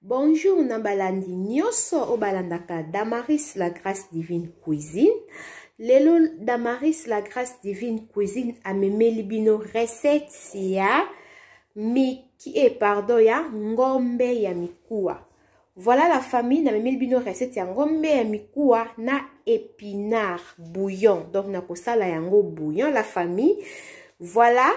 Bonjour Nabalandi Nyoso Obalandaka Damaris la Grâce Divine Cuisine. Lelo Damaris la Grâce Divine Cuisine amemeli bino recette ya ngombe ya mikuwa. Voilà la famille namemeli bino recette ya ngombe ya mikuwa na épinard bouillon. Donc na kosala yango bouillon la famille. Voilà.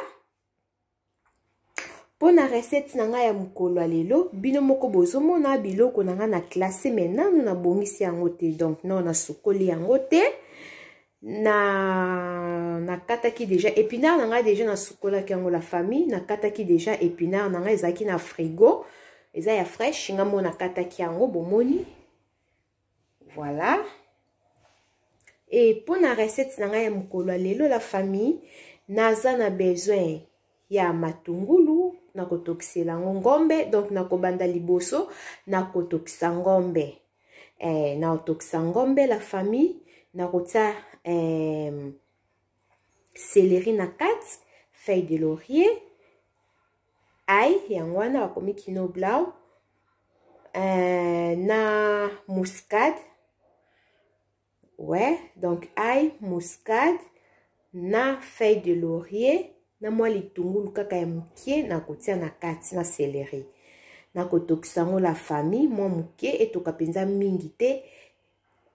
Pour la recette nanga ya mukolo lelo bino moko bozomo na biloko nanga na classé maintenant nous na bongisi yango te donc non na sukoli yango te na kataki déjà épinard nanga déjà na sukola yango la famille na kataki déjà épinard nanga ezaki na frigo eza ya fresh ngamo na kataki yango bomoni voilà. Et pour la recette nanga ya mukolo lelo la famille naza na besoin ya matungulu na kotokisela ngombe donc na kobanda liboso na kotokisa ngombe na otokisa ngombe la famille na kotia céleri na 4 feuille de laurier ail yango wana bakomi kino blau na muscade ouais donc ail muscade na feuille de laurier na mwa litungulu kaka ya mukie na kotia na kati na céleri na kotokisa ngo la famille mwa mukie etoka penza mingi te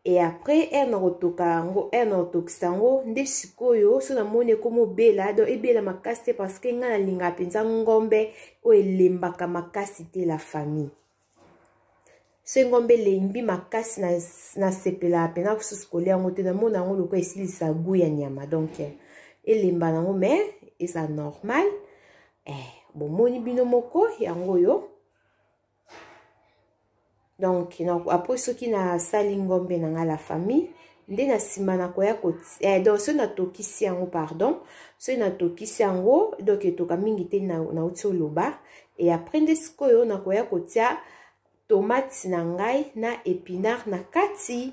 et après na kotoka ngo na kotokisa ngo nde sikoyo so na mone komo bela do ebela makasi te parce que nga na linga penza ngombe o elembaka makasi te la famille se ngombe lembi makasi na sepela pena kususu kolia ngo te na mona ngo loko esilisa goût ya nyama donc elemba nango mais eza normal bomoni bino moko yango yo donc après soki na sali ngombe nanga la famille nde na sima na koya donc so na tokisi yango pardon so na tokisi yango donc etoka mingi te na uti oloba et après nde sikoyo na koya kotia tomate na ngai na épinard na kati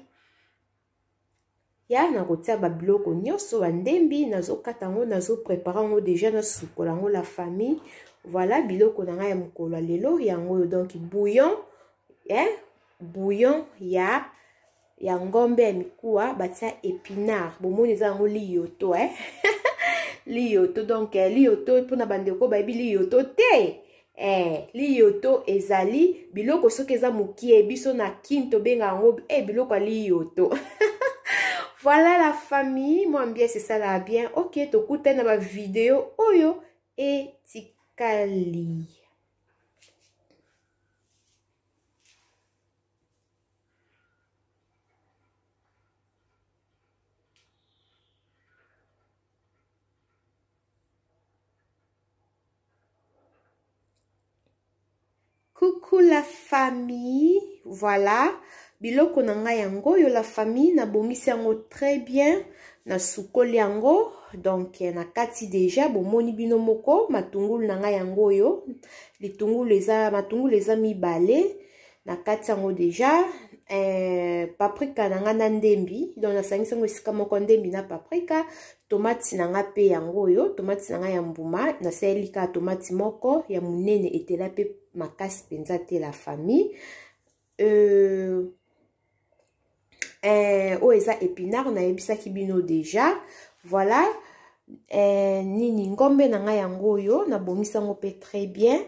ya na kotia ba biloko nyonso bandembi nazo katango nazo préparer ngo déjà na sukola ngo la famille. Voilà biloko na ngai ya mukolo lelo yango donc bouillon bouillon ya ngombe ya mikuwa batia épinard bomoni za ngo liyoto liyoto donc liyoto pona bandeko bayebi liyoto te liyoto ezali biloko soki eza mukie biso na kinto benga ngo biloko liyoto. Voilà la famille, moi bien c'est ça là bien. Ok, to kute na ba vidéo oyo et tikali. Coucou la famille, voilà. Biloko nanga yango yo la famille na bongisi yango très bien na sukoli yango donc na kati déjà bomoni bino moko matungulu nanga yango yo litungulu matungulu eza mibale na kati yango déjà paprika nanga na ndembi donc na sangisa ngo esika moko ndembi na paprika tomate nanga pe yango yo tomate nanga ya mbuma na selika tomate moko ya munene etela pe makasi penza te la famille eza épinard na yebisaki bino déjà voilà nini ngombe nanga yango yo na bongisa ngo pe très bien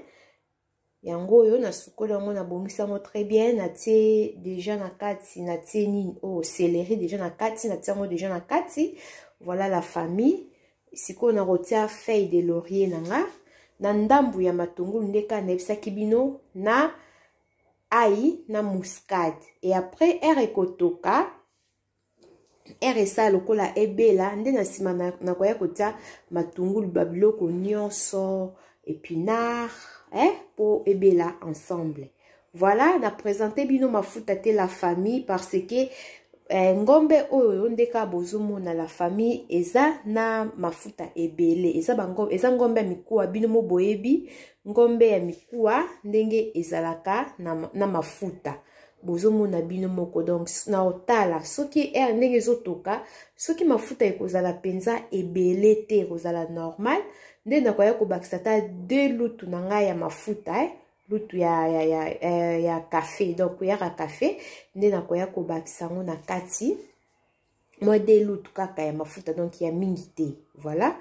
yango yo na sukola ngo na bongisa ngo très bien na tie déjà na kati na tie nini céleri déjà na kati na tie ngo déjà na kati. Voilà la famille siko na rotia feuille de laurier nanga na ndambu ya matungulu ndeka na yebisaki bino na ail na muscade et après ekotoka esa lokola ebela nde na sima na koya kotia matungulu babiloko nyonso épinard pour ebela ensemble. Voilà na présenter bino mafuta te la famille parce que ngombe oyo ndeka bozomona la famille eza na mafuta ebele eza ngombe ya mikuwa bino mo boyebi ngombe ya mikuwa ndenge ezalaka na mafuta bozomona bino moko donc na otala soki ndenge ezotoka soki mafuta ekozala penza ebele te ekozala normal nde na koya kobakisa ta 2 lutu na ngai ya mafuta lutu ya café. Donc kuyaka café nde na koya ko bakisa ngo na kati moi de lutu kaka ya mafuta donc ya mingi te. Voilà.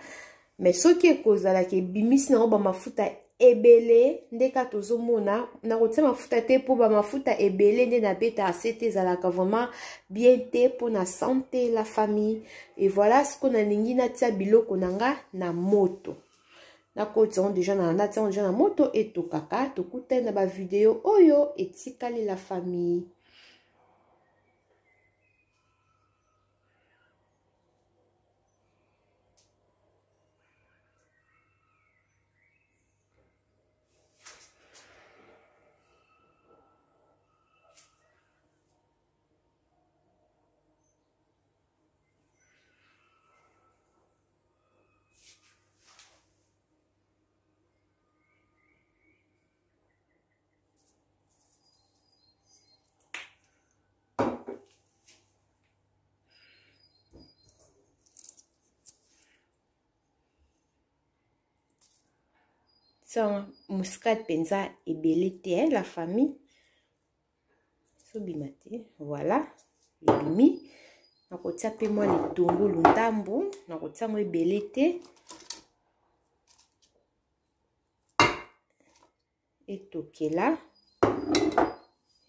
Mais soki ekozala ke bimisi na ba mafuta ebele ndeka tozomona na kotia mafuta te po ba mafuta ebele nde na beta asete ezalaka vraiment bien te pour na santé la famille. Et voilà ce qu'on a lingi na tia biloko nanga na moto. Na kotion déjà na tia déjà na moto et to kaka to kuta na ba vidéo oyo etikali la famille. Sans muscade penza ebele te la famille. So bimate, voilà. Ebimi. Na kotia pe moi le tongo luntambu. Na kotia mo ebele te. Et tokela.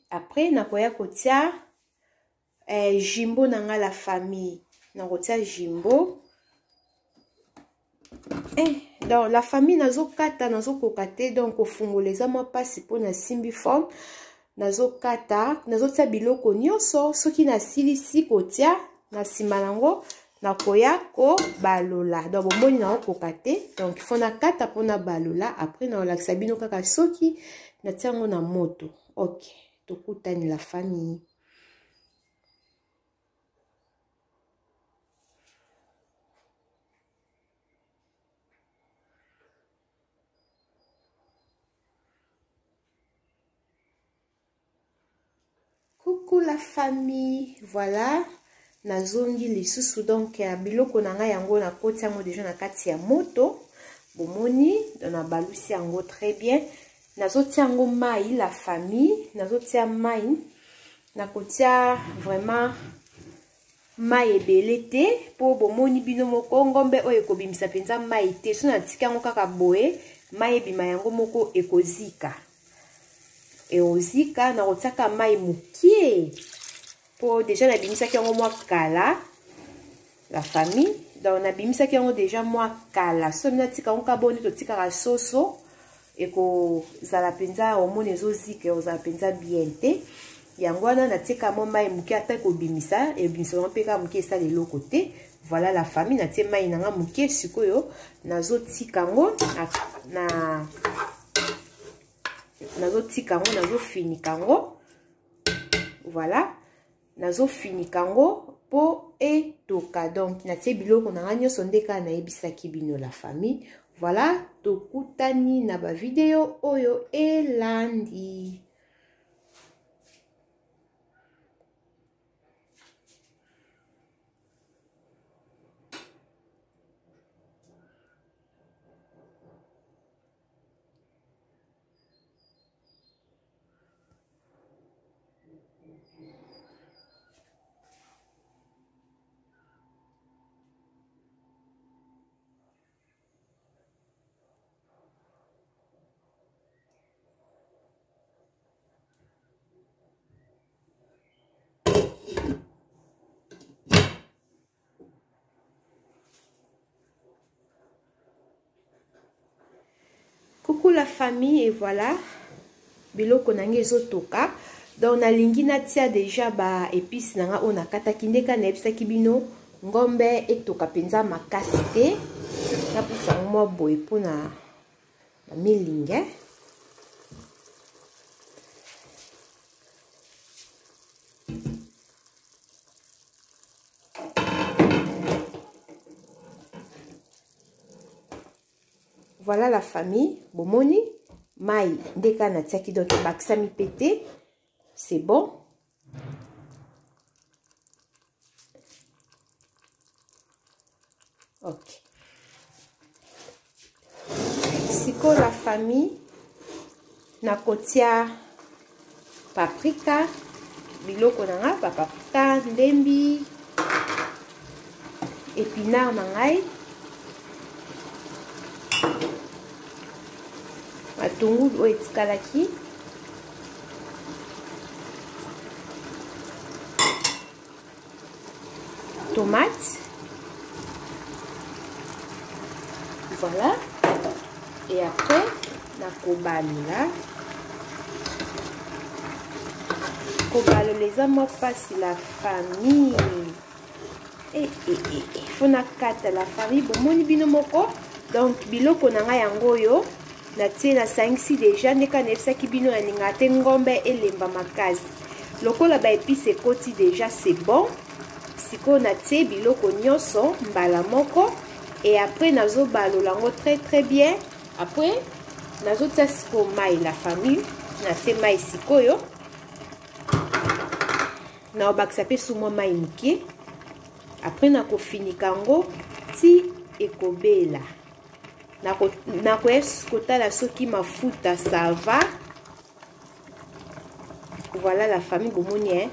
Après, na koya kotia jimbo nanga la famille. Na kotia jimbo. Donc la famille nazo kata nazo kokate donc ofungoleza mo pasi po na simbi forme nazo kata nazo tia biloko nyonso soki na silisi kotia na sima nango na koya ko balola donc bomoni na kokate donc il faut na kata po na balola après na olakisa bino kaka soki na tiango na moto. OK, tokutani la famille. Coucou la famille, voilà, nazongi lisusu donc ya biloko nanga yango na koti yango déjà na kati ya moto, bomoni, na balusi yango très bien, nazotia yango mai la famille, nazotia mai, na kotia vraiment mai ebele te, po bomoni bino moko ngombe oyo ekobimisa penza mai te, so na tika yango kaka boye, mai ebima yango moko ekozika. Et ozika na kotiaka mai mukie po déjà na bimisaki yango mwa kala la famille donc na bimisaki yango déjà mwa kala so mina tika yango kaboni to tika soso eko zala penza omone ezozika ozala penza bien te yango wana na tika mo mai mukie ata ko bimisa e bimisa mpe ka mukie ça lelo côté. Voilà la famille na tie mai nanga mukie sikoyo nazo tika yango na nazo tika ngo nazo finika ngo. Voilà, nazo finika ngo po etoka donc na tie biloko na nyonso ndeka na yebisaki bino la famille. Voilà, tokutani na ba video oyo elandi. Coucou la famille et voilà biloko nange ezotoka donc na lingi na tia déjà ba épices nanga ona kata kindeka na ebisaki bino ngombe etoka penza makasi te na pusa mo boy pona ba milinge. Voilà la famille, bomoni, mai, ndeka na tiaki donc baksami pété, c'est bon. Ok. Siko la famille, nakotia paprika biloko na nga paprika ndembi épinard na ngai matungulu oyo etikalaki tomate voilà et après nakobalola eza mwa pasi la famille faut nakata la famille bomoni bino moko donc biloko na ngai yango oyo natie nasangisi deja ndeka nayebisaki bino nalinga te ngombe elemba makasi lokola baépice ekoti deja c'est bon sikoyo natie biloko nyonso mbala moko et après nazobalola yango très bien après nazotia sikoyo mai la famille natie mai sikoyo naobakisa mpe su mwa mai moke après nakofinika yango ti ekobela nakoya kotala soki mafuta ça va voilà la famille bomoni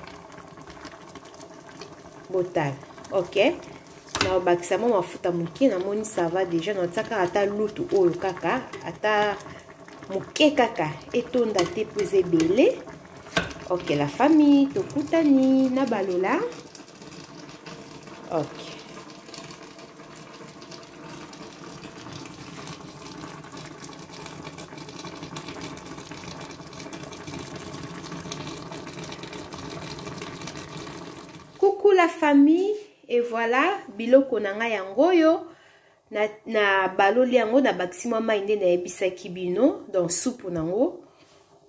botala ok naobakisa mwa mafuta moke namoni ça va déjà naotiaka ata lutu oyo kaka ata moke kaka etonda te po eza ebele ok la famille tokutani na balola ok coucou la famille et voilà biloko na ngai yango yo na baloli yango na bakisi mwa mai nde nayebisaki bino donc soupe nango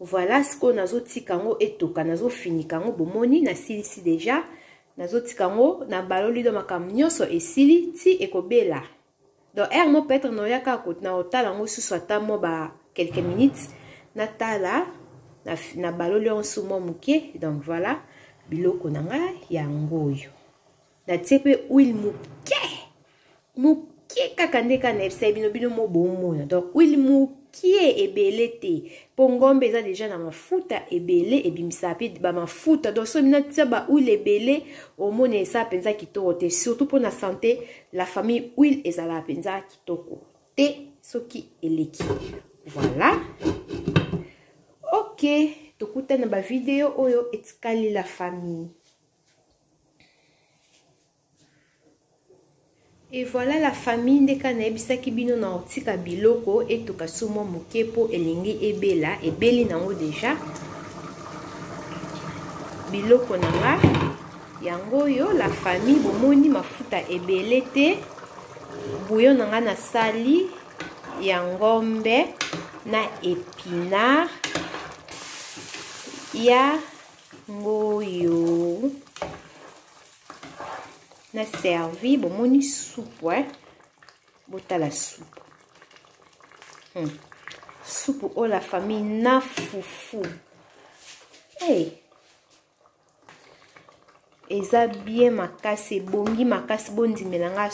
voilà sikoyo nazotika yango etoka nazofinika yango bomoni nasilisi deja nazotika yango na baloli do makambo nyonso esili ti ekobela donc mo peut-être noyaka na otala yango susu ata mo ba quelques minutes natala na baloli yango su mwa moke donc voilà biloko na ngai yango oyo natie mpe huile moke kaka nde ka nayebisa bino mo bomona donc huile moke ebele te po ngombe eza deja na mafuta ebele ebimisa mpe bamafuta donc so minatia ba huile ebele omona eza mpenza kitoko te surtout mpona santé la famille huile ezala mpenza kitoko te soki eleki voilà ok tokutana ba video oyo etikali la famille. Et voilà la famille ndeka nayebisaki bino na otika biloko etoka sumo moke po elingi ebela ebeli nango deja biloko nanga yango yo la famille bomoni mafuta ebele te bouillon nanga na sali ya ngombe na épinard ya ngoyo na servi bomoni soupe botala soupe soupe o la famille na fufu eza bien makasi bongi makasi bondimelanga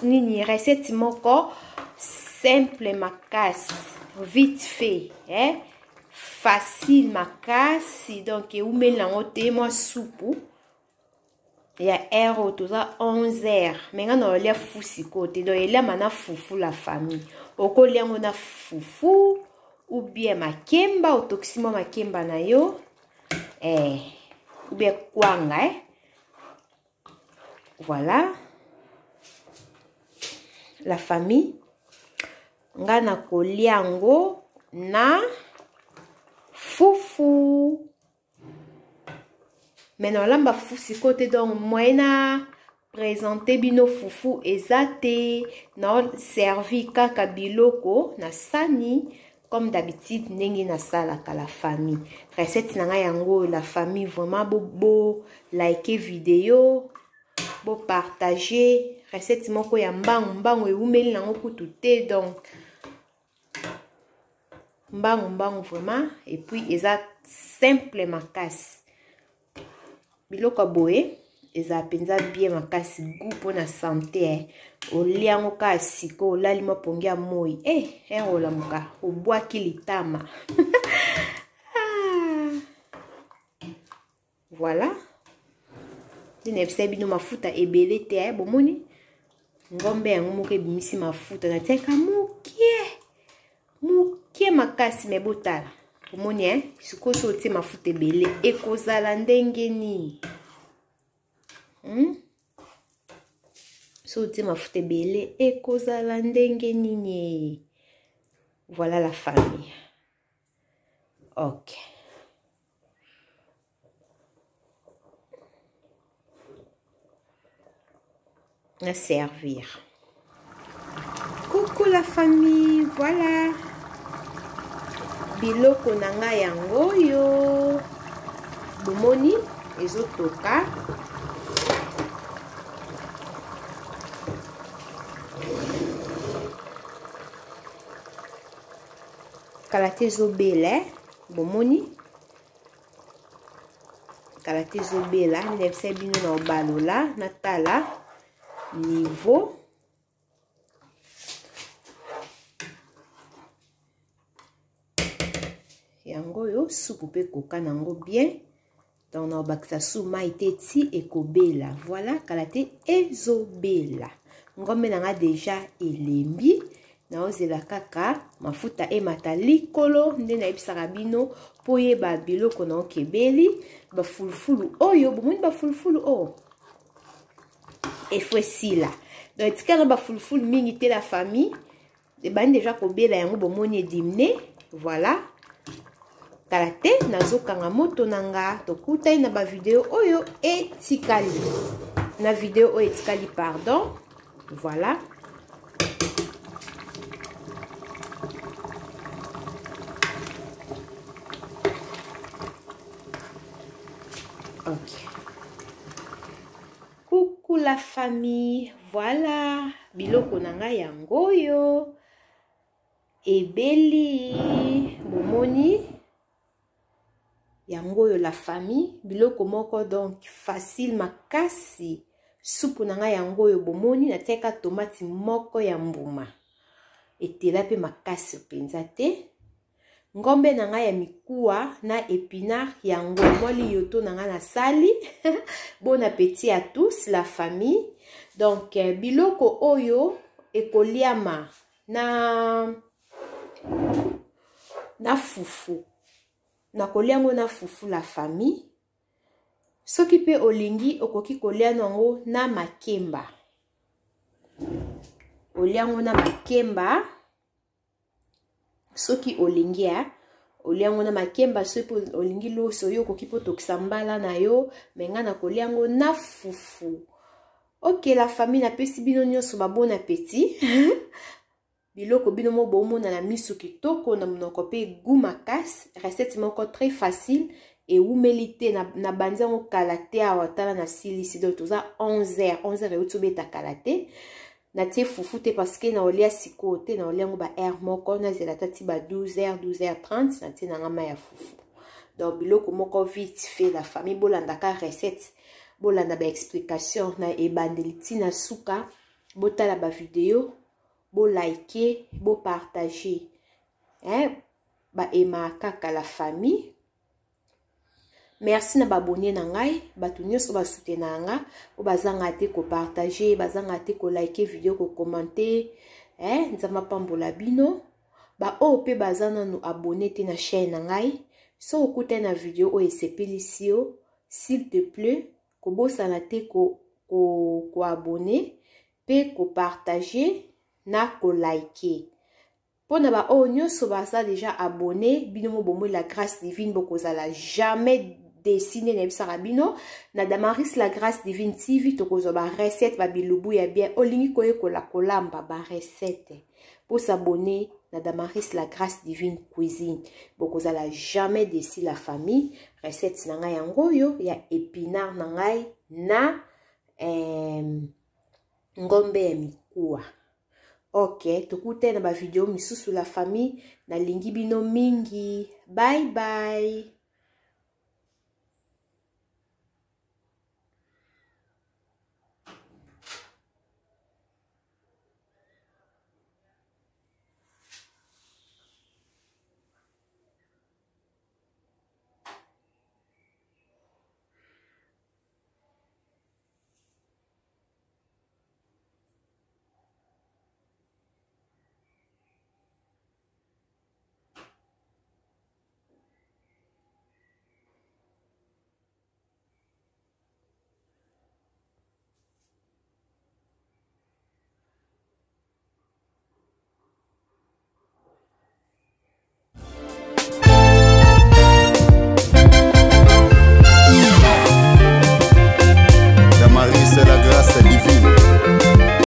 nini recette moko simple makasi vite fait facile makasi donc eumeli nango te mwa soupe ya heure toza 11h menga na olia fusi kote donc elia mana fufu la famille okolia ngo na fufu ou bien makemba otokisimo makemba na yo ou bien kwanga voilà la famille nga na kolia ngo na fufu maintenant lamba fufu côté donc moyena présenter bino fufu ezate na servi kaka biloko na sani comme d'habitude ndenge na sala ka la famille recette nanga yango la famille vraiment bo like vidéo bo partager recette moko ya mbangu eumeli nango kutu te donc mbangu vraiment et puis eza simple makasi biloko boye eza penza bien makasi goût pour na santé oliango ka siko olali mapongi ya moi olamuka obwaki litama. Voilà. Dinefse bino mafuta ebele te bomoni ngombe yango moko ebimisi mafuta na teka mukie makasi me botala bomoni sikoso otie mafuta ebele ekozala ndenge nini. So otie mafuta ebele ekozala ndenge nini. Voilà la famille. Ok. À servir. Coucou la famille, voilà. Biloko nanga yango yo. Bomoni ezotoka. Kalate ezobela, bomoni. Kalate ezobela, ndebise bino na obalola, natala. Niveau yango yo supu pe koka nango bien donc na bakisa su mai teti ekobela. Voilà kalate ezobela ngombe nanga deja elembi na ozela kaka mafuta emata likolo nde na ebisaka bino po yeba biloko na okebeli bafulufulu oyo bomoni bafulufulu et faut si là donc quand on va full mingi te la famille de ban déjà kobela yango bomoni edimne. Voilà kalate nazokanga moto nanga tokutai na ba video oyo etikali na video oyo etikali pardon. Voilà ok. Coucou la famille, voilà biloko nanga yango yo ebeli bomoni yango yo la famille biloko moko donc facile makasi. Soupe nanga yango yo bomoni nateka tomate moko ya mbuma etela pe makasi penza te. Ngombe nanga ya mikuwa na épinard yango moli yoto nanga na sali. Bon appétit à tous la famille. Donc biloko oyo ekoliama na fufu. Na koliango na fufu la famille. Soki pe olingi okoki kolia nango na makemba. Oliango na makemba. Soki olingi oliango na makemba soki olingi loso yo koki po tokisa mbala na yo menga na koliango na fufu. Ok la famille na pesi bino nyonso ba bon appétit. Biloko bino mo bomona na miso kitoko na monoko pe goût makasi. Recette moko très facile et umeli na banzango kalate awatala na silisi donc toza 11h euti beta kalate. Na tie fufu te parce que na olia siko te na oliango ba air moko na zela tati ba 12h30 na tie na ngama ya fufu. Donc biloko moko vite fait la famille bolanda ka recette bolanda ba explication na ebandeli tina suka botala ba vidéo bo liker bo partager ba ema kaka la famille. Merci na babonye na ngai batu nyonso ba soutenir nga o bazanga te ko partager bazanga te ko liker vidéo ko commenter nzama pambola bino ba o pe bazana no abonner te na chaîne na ngai so okuta na vidéo o esepelisi yo s'il te plaît ko bosana te ko abonner pe ko partager na ko liker. Pour na ba o nyonso baza déjà abonné bino mo bomo la grâce divine bokozala jamais dessiner na bisarabino na Damaris la grâce divine TV tokozo ba recette ba bilubu ya bien olingi koyekola kolamba ba recette pour s'abonner na Damaris la grâce divine cuisine bokozala jamais dessiner la famille recette na ngai yango yo ya épinard na ngai na ngombe ya mikuwa. Ok, tokute na ba video misusu la famille na lingi bino mingi. Bye bye.